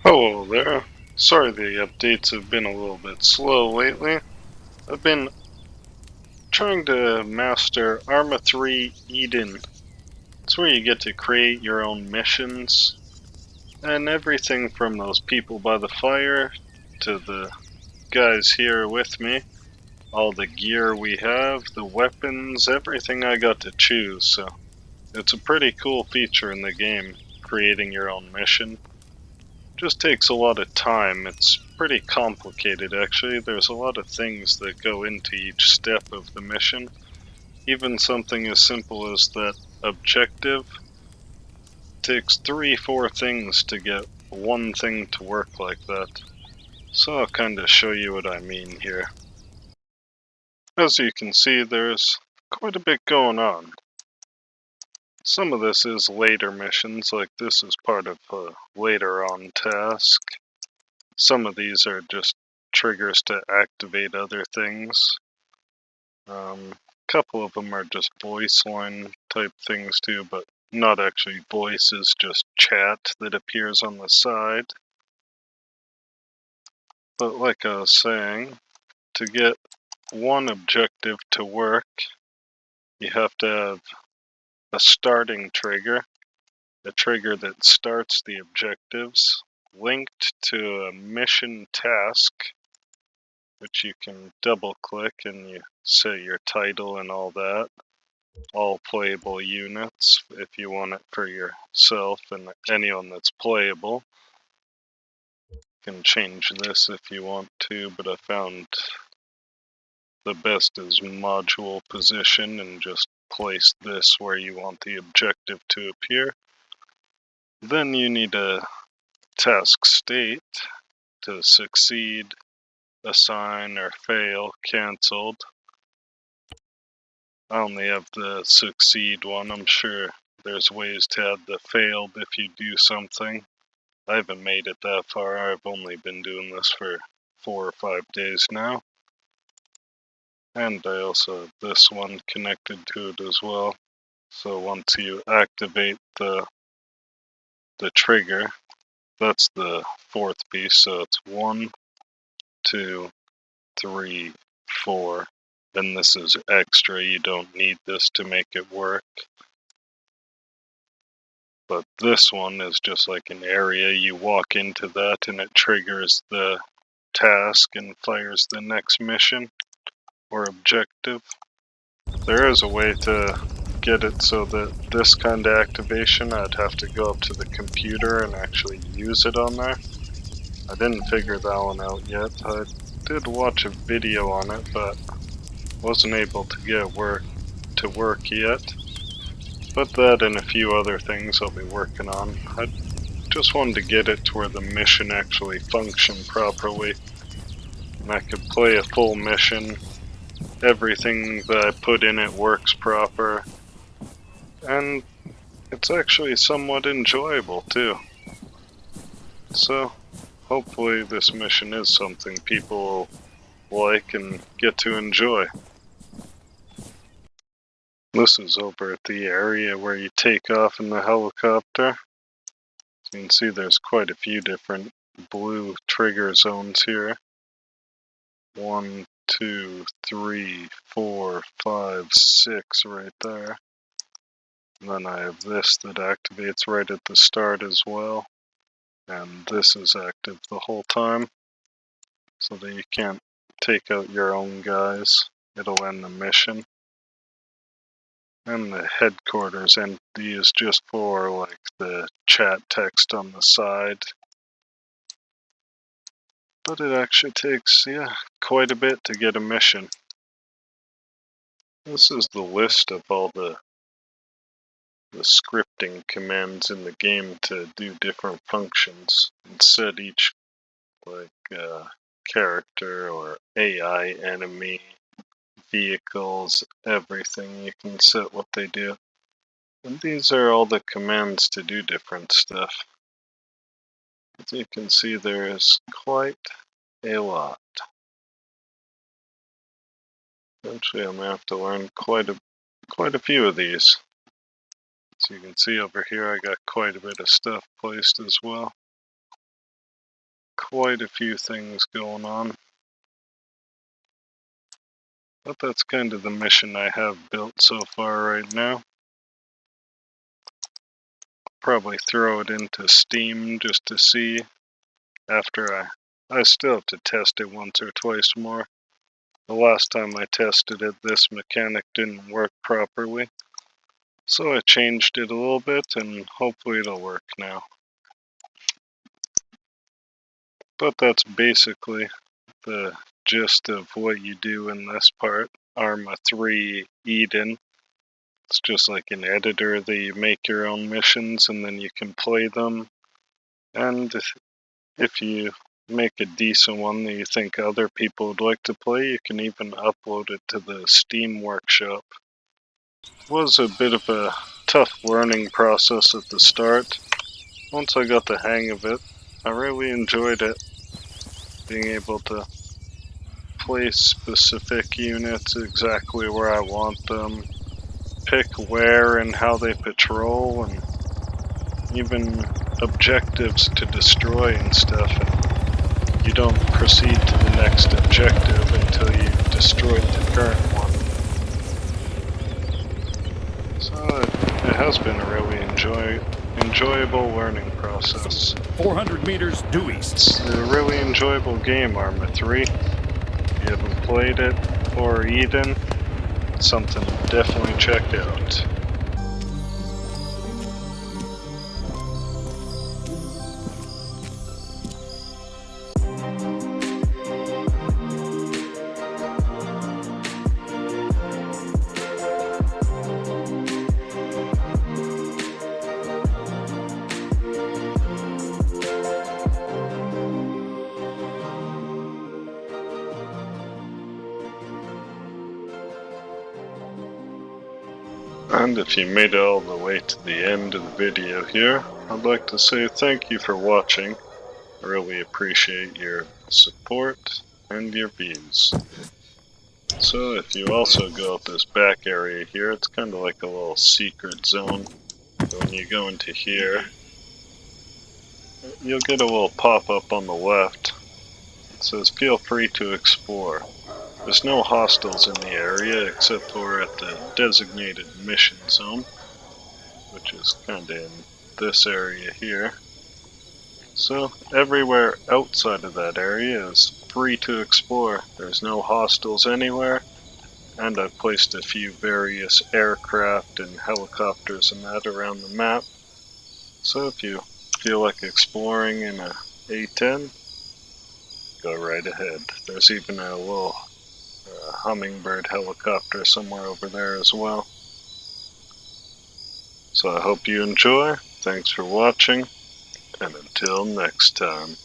Hello there. Sorry the updates have been a little bit slow lately. I've been trying to master Arma 3 Eden. It's where you get to create your own missions, and everything from those people by the fire to the guys here with me. All the gear we have, the weapons, everything I got to choose, so it's a pretty cool feature in the game, creating your own mission. Just takes a lot of time. It's pretty complicated actually. There's a lot of things that go into each step of the mission. Even something as simple as that objective takes 3-4 things to get one thing to work like that. So I'll kind of show you what I mean here. As you can see, there's quite a bit going on. Some of this is later missions, like this is part of a later on task. Some of these are just triggers to activate other things. A couple of them are just voice line type things too, but not actually voices, just chat that appears on the side. But like I was saying, to get one objective to work, you have to have a starting trigger, a trigger that starts the objectives, linked to a mission task, which you can double click and you set your title and all that. All playable units if you want it for yourself and anyone that's playable. You can change this if you want to, but I found the best is module position and just place this where you want the objective to appear. Then you need a task state to succeed, assign, or fail, cancelled. I only have the succeed one. I'm sure there's ways to add the failed if you do something. I haven't made it that far. I've only been doing this for 4 or 5 days now. And I also have this one connected to it as well. So once you activate the trigger, that's the fourth piece. So it's 1, 2, 3, 4. And this is extra. You don't need this to make it work. But this one is just like an area. You walk into that and it triggers the task and fires the next mission or objective. There is a way to get it so that this kind of activation, I'd have to go up to the computer and actually use it on there. I didn't figure that one out yet. I did watch a video on it, but wasn't able to get it to work yet. But that and a few other things I'll be working on. I just wanted to get it to where the mission actually functioned properly. And I could play a full mission. Everything that I put in it works proper. And it's actually somewhat enjoyable too. So hopefully this mission is something people will like and get to enjoy. This is over at the area where you take off in the helicopter. You can see there's quite a few different blue trigger zones here. 1, 2, 3, 4, 5, 6 right there. And then I have this that activates right at the start as well. And this is active the whole time, so that you can't take out your own guys. It'll end the mission. And the headquarters empty is just for like the chat text on the side. But it actually takes, quite a bit to get a mission. This is the list of all the scripting commands in the game to do different functions and set each character or AI enemy, vehicles, everything. You can set what they do. And these are all the commands to do different stuff. As you can see, there is quite a lot. Eventually I'm going to have to learn quite a few of these. So you can see over here I got quite a bit of stuff placed as well. Quite a few things going on. But that's kind of the mission I have built so far right now. Probably throw it into Steam just to see after I still have to test it once or twice more. The last time I tested it, this mechanic didn't work properly. So I changed it a little bit and hopefully it'll work now. But that's basically the gist of what you do in this part. Arma 3 Eden. It's just like an editor that you make your own missions and then you can play them. And if you make a decent one that you think other people would like to play, you can even upload it to the Steam Workshop. It was a bit of a tough learning process at the start. Once I got the hang of it, I really enjoyed it. Being able to place specific units exactly where I want them, pick where and how they patrol, and even objectives to destroy and stuff. And you don't proceed to the next objective until you've destroyed the current one. So it has been a really enjoyable learning process. 400 meters due east. It's a really enjoyable game, Arma 3. If you haven't played it, or Eden, it's something to definitely check out. And if you made it all the way to the end of the video here, I'd like to say thank you for watching. I really appreciate your support and your views. So if you also go out this back area here, it's kind of like a little secret zone. So when you go into here, you'll get a little pop-up on the left. It says feel free to explore. There's no hostiles in the area except for at the designated mission zone, which is kinda in this area here. So everywhere outside of that area is free to explore. There's no hostiles anywhere, and I've placed a few various aircraft and helicopters and that around the map. So if you feel like exploring in a A-10, go right ahead. There's even a little hummingbird helicopter somewhere over there as well. So I hope you enjoy. Thanks for watching, and until next time.